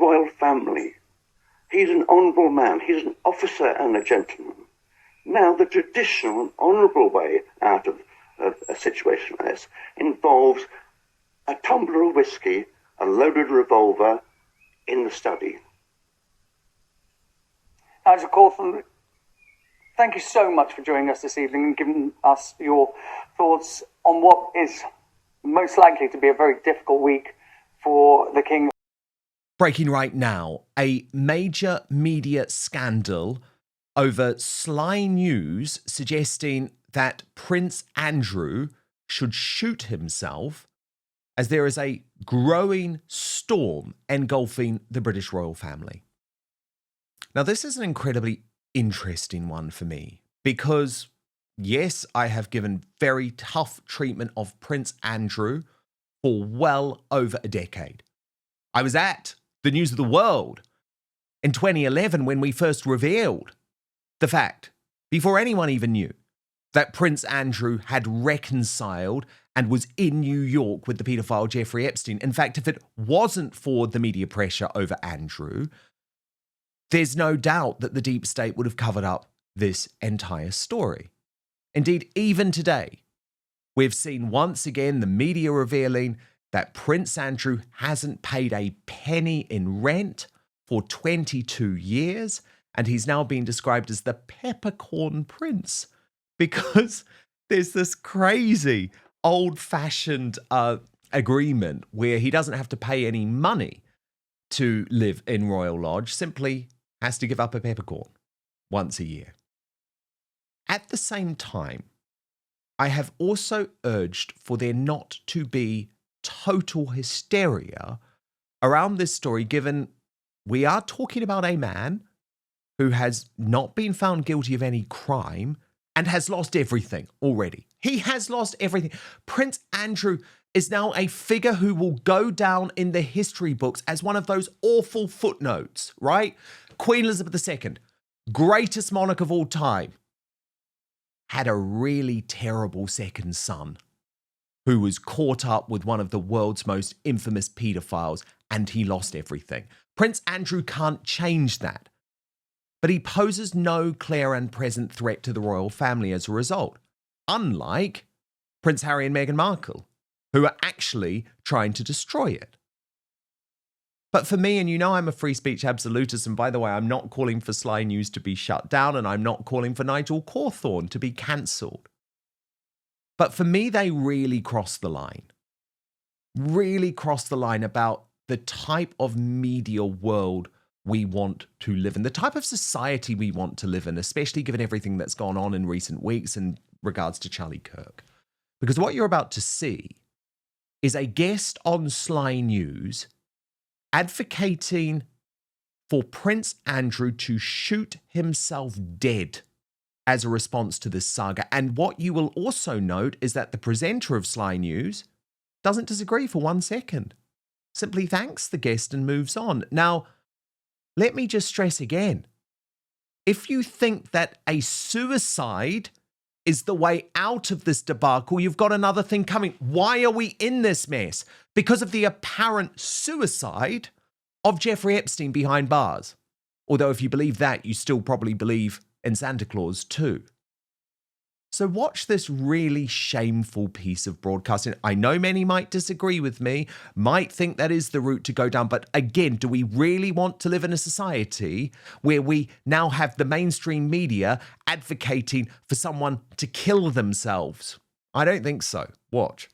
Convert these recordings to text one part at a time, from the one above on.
royal family. He's an honourable man. He's an officer and a gentleman. Now, the traditional and honourable way out of a situation like this involves a tumbler of whiskey, a loaded revolver in the study. Nigel Cawthon, thank you so much for joining us this evening and giving us your thoughts on what is most likely to be a very difficult week for the King. Breaking right now, a major media scandal over Sly News suggesting that Prince Andrew should shoot himself, as there is a growing storm engulfing the British royal family. Now, this is an incredibly interesting one for me because, yes, I have given very tough treatment of Prince Andrew for well over a decade. I was at the News of the World in 2011 when we first revealed the fact, before anyone even knew, that Prince Andrew had reconciled and was in New York with the paedophile Jeffrey Epstein. In fact, if it wasn't for the media pressure over Andrew, there's no doubt that the deep state would have covered up this entire story. Indeed, even today, we've seen once again the media revealing that Prince Andrew hasn't paid a penny in rent for 22 years, and he's now being described as the peppercorn prince because there's this crazy old-fashioned agreement where he doesn't have to pay any money to live in Royal Lodge, simply has to give up a peppercorn once a year. At the same time, I have also urged for there not to be total hysteria around this story, given we are talking about a man who has not been found guilty of any crime and has lost everything already. He has lost everything. Prince Andrew is now a figure who will go down in the history books as one of those awful footnotes, right? Queen Elizabeth II, greatest monarch of all time, had a really terrible second son who was caught up with one of the world's most infamous paedophiles, and he lost everything. Prince Andrew can't change that, but he poses no clear and present threat to the royal family as a result, unlike Prince Harry and Meghan Markle, who are actually trying to destroy it. But for me, and you know I'm a free speech absolutist, and by the way, I'm not calling for Sly News to be shut down, and I'm not calling for Nigel Cawthon to be cancelled. But for me, they really crossed the line. Really crossed the line about the type of media world we want to live in, the type of society we want to live in, especially given everything that's gone on in recent weeks in regards to Charlie Kirk. Because what you're about to see is a guest on Sly News advocating for Prince Andrew to shoot himself dead as a response to this saga. And what you will also note is that the presenter of Sly News doesn't disagree for 1 second. Simply thanks the guest and moves on. Now, let me just stress again. If you think that a suicide is the way out of this debacle, you've got another thing coming. Why are we in this mess? Because of the apparent suicide of Jeffrey Epstein behind bars. Although if you believe that, you still probably believe in Santa Claus too. So watch this really shameful piece of broadcasting. I know many might disagree with me, might think that is the route to go down. But again, do we really want to live in a society where we now have the mainstream media advocating for someone to kill themselves? I don't think so. Watch.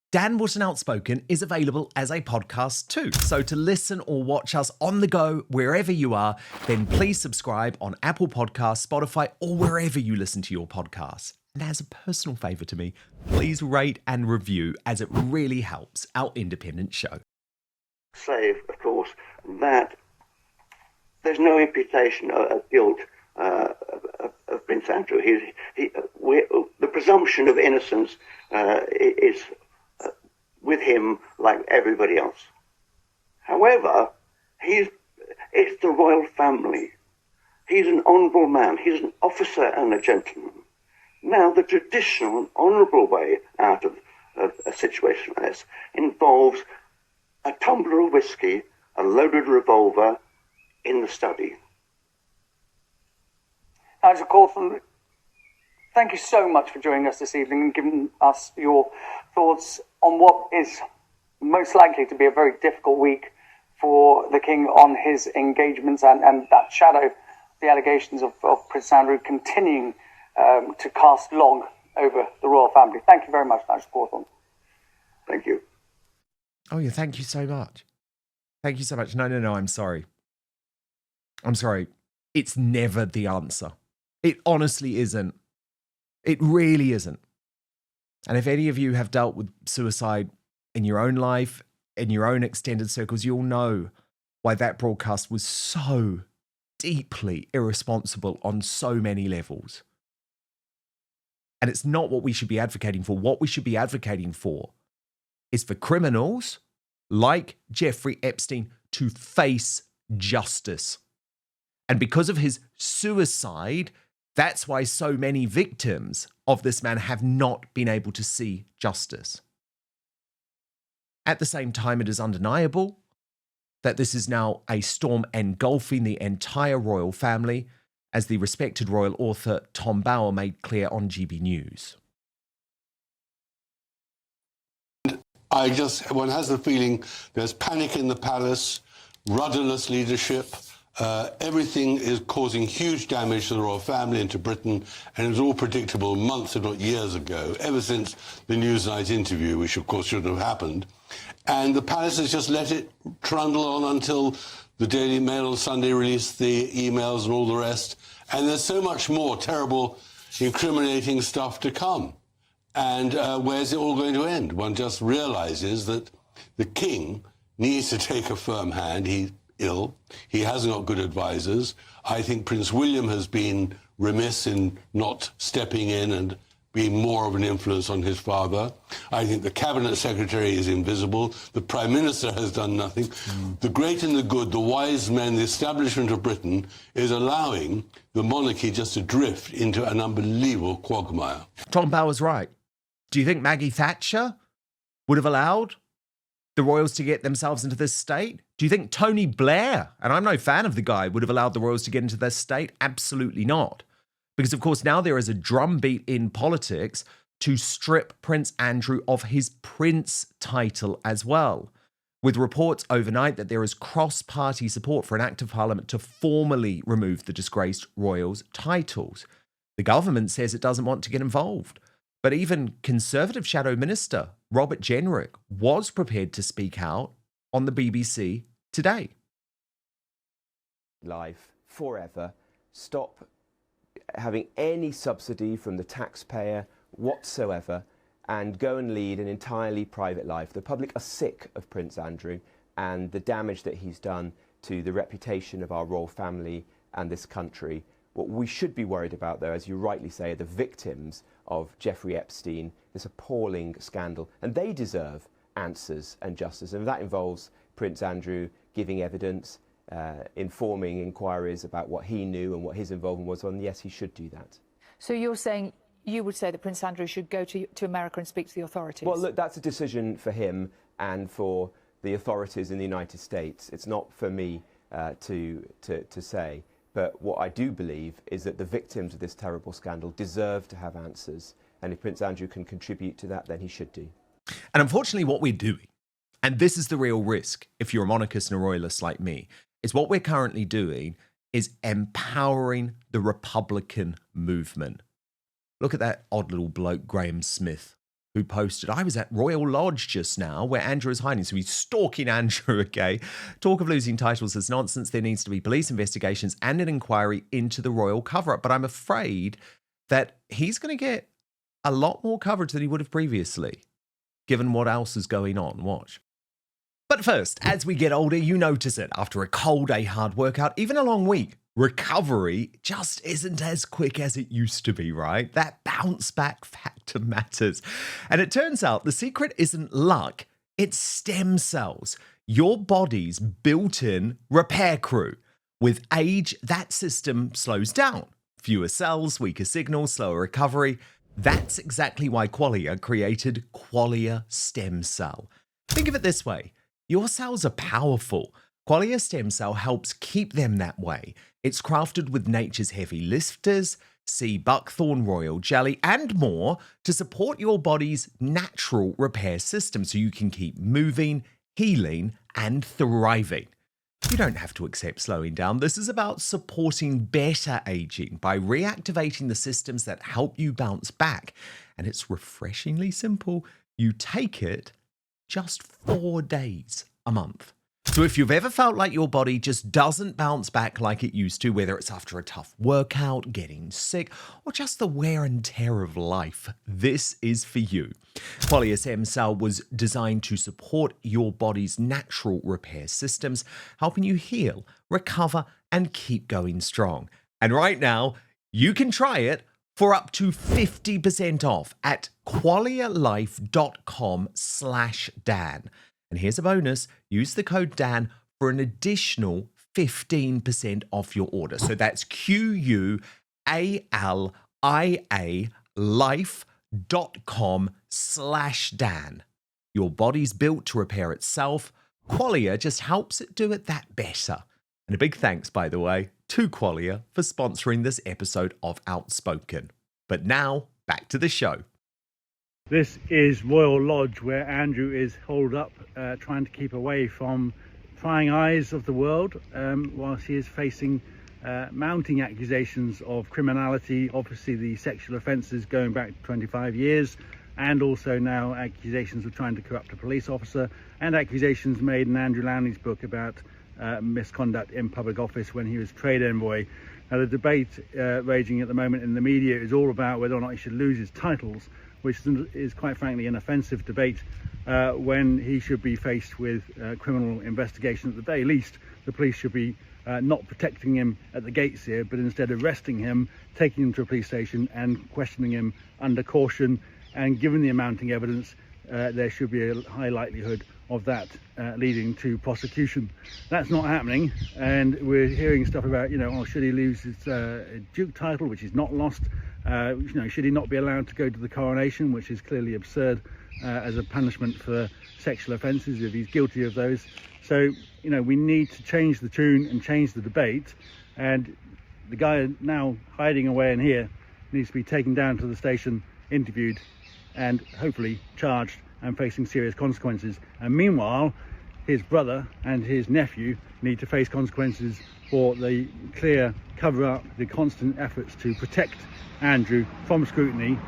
Dan Wootton Outspoken is available as a podcast too. So to listen or watch us on the go, wherever you are, then please subscribe on Apple Podcasts, Spotify, or wherever you listen to your podcasts. And as a personal favour to me, please rate and review, as it really helps our independent show. Say, of course, that there's no imputation of guilt of Prince Andrew. The presumption of innocence is with him like everybody else. However, it's the royal family. He's an honourable man. He's an officer and a gentleman. Now, the traditional and honourable way out of a situation like this involves a tumbler of whiskey, a loaded revolver in the study. Nigel Cawthon, thank you so much for joining us this evening and giving us your thoughts on what is most likely to be a very difficult week for the King on his engagements and that shadow, the allegations of Prince Andrew continuing to cast long over the royal family. Thank you very much, Nigel Cawthon. Thank you. Oh, yeah, thank you so much. Thank you so much. No, I'm sorry. I'm sorry. It's never the answer. It honestly isn't. It really isn't. And if any of you have dealt with suicide in your own life, in your own extended circles, you'll know why that broadcast was so deeply irresponsible on so many levels. And it's not what we should be advocating for. What we should be advocating for is for criminals like Jeffrey Epstein to face justice. And because of his suicide, that's why so many victims of this man have not been able to see justice. At the same time, it is undeniable that this is now a storm engulfing the entire royal family, as the respected royal author Tom Bower made clear on GB News. One has the feeling there's panic in the palace, rudderless leadership. Everything is causing huge damage to the royal family and to Britain, and it was all predictable months, if not years ago, ever since the Newsnight interview, which of course shouldn't have happened. And the palace has just let it trundle on until the Daily Mail on Sunday released the emails and all the rest. And there's so much more terrible, incriminating stuff to come. And where's it all going to end? One just realizes that the king needs to take a firm hand. He's ill. He hasn't got good advisors. I think Prince William has been remiss in not stepping in and being more of an influence on his father. I think the cabinet secretary is invisible. The prime minister has done nothing. The great and the good, the wise men, the establishment of Britain is allowing the monarchy just to drift into an unbelievable quagmire. Tom Bower's right. Do you think Maggie Thatcher would have allowed the royals to get themselves into this state? Do you think Tony Blair, and I'm no fan of the guy, would have allowed the royals to get into this state? Absolutely not. Because, of course, now there is a drumbeat in politics to strip Prince Andrew of his prince title as well, with reports overnight that there is cross-party support for an act of parliament to formally remove the disgraced royals' titles. The government says it doesn't want to get involved. But even Conservative Shadow Minister Robert Jenrick was prepared to speak out on the BBC today. Life forever. Stop having any subsidy from the taxpayer whatsoever and go and lead an entirely private life. The public are sick of Prince Andrew and the damage that he's done to the reputation of our royal family and this country. What we should be worried about, though, as you rightly say, are the victims of Jeffrey Epstein, this appalling scandal, and they deserve answers and justice. And that involves Prince Andrew giving evidence, informing inquiries about what he knew and what his involvement was. And yes, he should do that. So you're saying, you would say that Prince Andrew should go to America and speak to the authorities? Well, look, that's a decision for him and for the authorities in the United States. It's not for me to say. But what I do believe is that the victims of this terrible scandal deserve to have answers. And if Prince Andrew can contribute to that, then he should do. And unfortunately, what we're doing, and this is the real risk if you're a monarchist and a royalist like me, is what we're currently doing is empowering the Republican movement. Look at that odd little bloke, Graham Smith, who posted, I was at Royal Lodge just now where Andrew is hiding. So he's stalking Andrew, okay? Talk of losing titles is nonsense. There needs to be police investigations and an inquiry into the royal cover-up. But I'm afraid that he's going to get a lot more coverage than he would have previously, given what else is going on. Watch. But first, as we get older, you notice it. After a cold day, hard workout, even a long week, recovery just isn't as quick as it used to be, right? That bounce back factor matters. And it turns out the secret isn't luck, it's stem cells, your body's built-in repair crew. With age, that system slows down. Fewer cells, weaker signals, slower recovery. That's exactly why Qualia created Qualia Stem Cell. Think of it this way. Your cells are powerful. Qualia Stem Cell helps keep them that way. It's crafted with nature's heavy lifters, sea buckthorn, royal jelly, and more to support your body's natural repair system so you can keep moving, healing, and thriving. You don't have to accept slowing down. This is about supporting better aging by reactivating the systems that help you bounce back. And it's refreshingly simple. You take it just 4 days a month. So if you've ever felt like your body just doesn't bounce back like it used to, whether it's after a tough workout, getting sick, or just the wear and tear of life, this is for you. Qualia Stem Cell was designed to support your body's natural repair systems, helping you heal, recover, and keep going strong. And right now, you can try it for up to 50% off at qualialife.com/Dan. And here's a bonus. Use the code Dan for an additional 15% off your order. So that's QUALIA life.com/Dan. Your body's built to repair itself. Qualia just helps it do it that better. And a big thanks, by the way, to Qualia for sponsoring this episode of Outspoken. But now, back to the show. This is Royal Lodge, where Andrew is holed up, trying to keep away from prying eyes of the world, whilst he is facing mounting accusations of criminality, obviously the sexual offences going back 25 years, and also now accusations of trying to corrupt a police officer, and accusations made in Andrew Lowney's book about misconduct in public office when he was trade envoy. Now, the debate raging at the moment in the media is all about whether or not he should lose his titles, which is quite frankly an offensive debate when he should be faced with criminal investigation. At the very least, the police should be not protecting him at the gates here, but instead arresting him, taking him to a police station and questioning him under caution. And given the mounting evidence, there should be a high likelihood of that leading to prosecution. That's not happening, and we're hearing stuff about, should he lose his Duke title, which he's not lost? Should he not be allowed to go to the coronation, which is clearly absurd as a punishment for sexual offences if he's guilty of those. So, we need to change the tune and change the debate, and the guy now hiding away in here needs to be taken down to the station, interviewed, and hopefully charged and facing serious consequences. And meanwhile, his brother and his nephew need to face consequences for the clear cover-up, the constant efforts to protect Andrew from scrutiny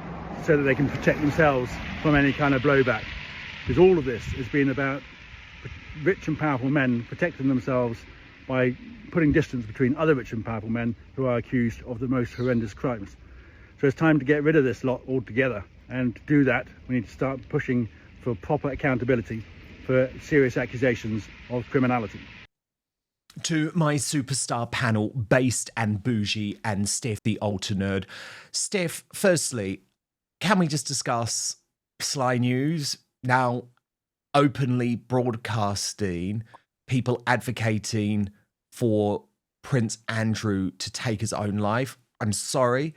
so that they can protect themselves from any kind of blowback. Because all of this has been about rich and powerful men protecting themselves by putting distance between other rich and powerful men who are accused of the most horrendous crimes. So it's time to get rid of this lot altogether. And to do that, we need to start pushing for proper accountability for serious accusations of criminality. To my superstar panel, Based and Bougie and Steph the Alter Nerd. Steph, firstly, can we just discuss Sly News now openly broadcasting people advocating for Prince Andrew to take his own life? I'm sorry,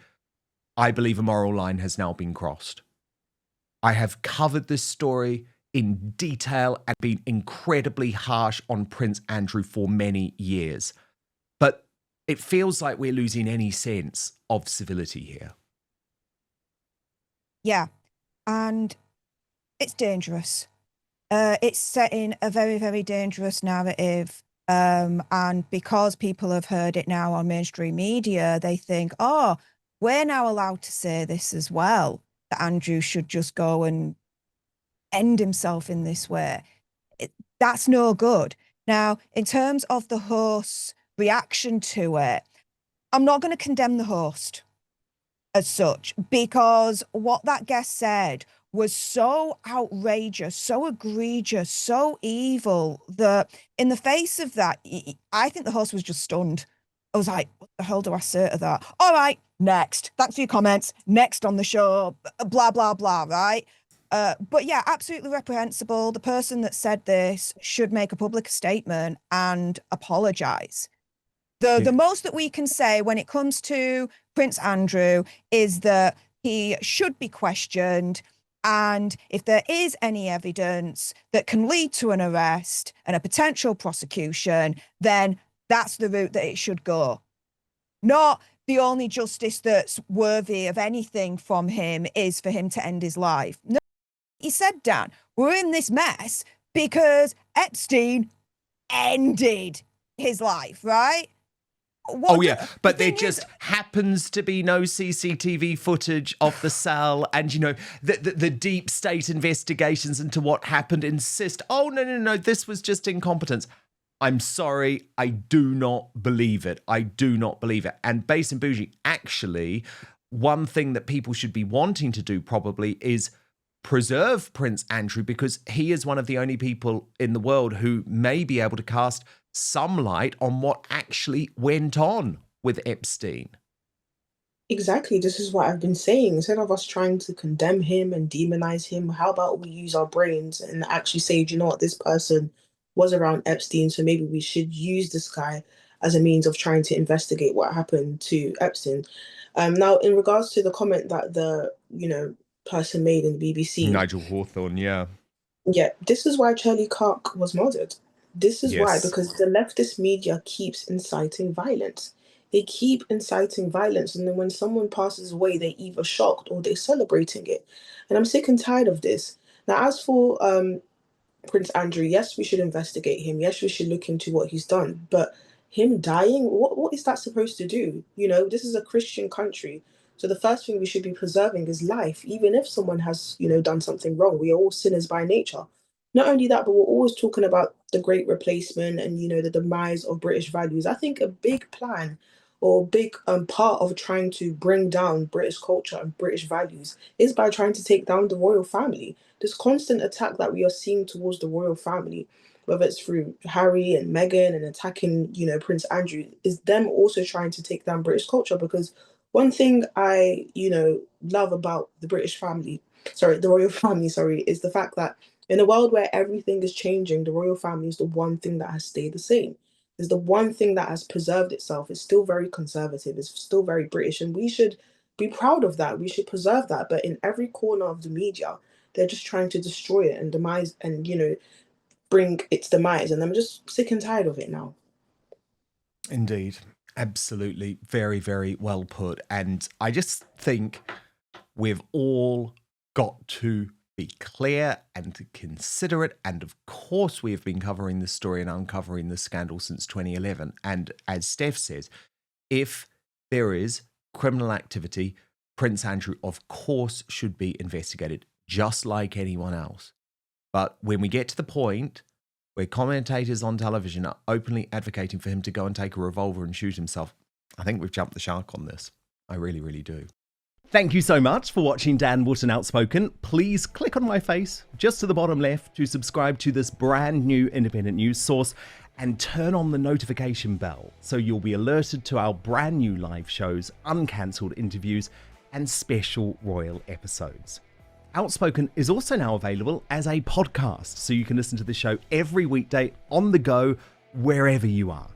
I believe a moral line has now been crossed. I have covered this story in detail and been incredibly harsh on Prince Andrew for many years. But it feels like we're losing any sense of civility here. Yeah, and it's dangerous. It's setting a very, very dangerous narrative. And because people have heard it now on mainstream media, they think, oh, we're now allowed to say this as well, that Andrew should just go and end himself in this way. That's no good. Now, in terms of the host's reaction to it, I'm not going to condemn the host as such, because what that guest said was so outrageous, so egregious, so evil, that in the face of that, I think the host was just stunned. I was like, what the hell do I say to that? All right, next. Thanks for your comments. Next on the show, blah, blah, blah, right? But yeah, absolutely reprehensible. The person that said this should make a public statement and apologise. The most that we can say when it comes to Prince Andrew is that he should be questioned. And if there is any evidence that can lead to an arrest and a potential prosecution, then that's the route that it should go. Not the only justice that's worthy of anything from him is for him to end his life. No, he said, Dan, we're in this mess because Epstein ended his life, right? But there just happens to be no CCTV footage of the cell, and, you know, the deep state investigations into what happened insist, no, this was just incompetence. I'm sorry, I do not believe it. I do not believe it. And Base and Bougie, actually, one thing that people should be wanting to do probably is preserve Prince Andrew, because he is one of the only people in the world who may be able to cast some light on what actually went on with Epstein. Exactly. This is what I've been saying. Instead of us trying to condemn him and demonize him, how about we use our brains and actually say, do you know what, this person was around Epstein, so maybe we should use this guy as a means of trying to investigate what happened to Epstein. Now, in regards to the comment that the person made in the BBC, Nigel Hawthorne, yeah, this is why Charlie Kirk was murdered. This is why, Yes. because the leftist media keeps inciting violence. They keep inciting violence, and then when someone passes away, they're either shocked or they're celebrating it. And I'm sick and tired of this. Now, as for Prince Andrew, yes, we should investigate him. Yes, we should look into what he's done. But him dying, what is that supposed to do? You know, this is a Christian country. So the first thing we should be preserving is life, even if someone has, done something wrong. We are all sinners by nature. Not only that, but we're always talking about the great replacement and, the demise of British values. I think a big plan or big part of trying to bring down British culture and British values is by trying to take down the royal family. This constant attack that we are seeing towards the royal family, whether it's through Harry and Meghan and attacking, Prince Andrew, is them also trying to take down British culture. Because one thing I, love about the royal family, is the fact that in a world where everything is changing, the royal family is the one thing that has stayed the same. It's the one thing that has preserved itself. It's still very conservative. It's still very British. And we should be proud of that. We should preserve that. But in every corner of the media, they're just trying to destroy it and demise and, bring its demise. And I'm just sick and tired of it now. Indeed. Absolutely. Very, very well put. And I just think we've all got to be clear and to consider it. And of course, we have been covering this story and uncovering this scandal since 2011. And as Steph says, if there is criminal activity, Prince Andrew, of course, should be investigated just like anyone else. But when we get to the point where commentators on television are openly advocating for him to go and take a revolver and shoot himself, I think we've jumped the shark on this. I really, really do. Thank you so much for watching Dan Wootton Outspoken. Please click on my face just to the bottom left to subscribe to this brand new independent news source and turn on the notification bell so you'll be alerted to our brand new live shows, uncancelled interviews, and special royal episodes. Outspoken is also now available as a podcast, so you can listen to the show every weekday on the go, wherever you are.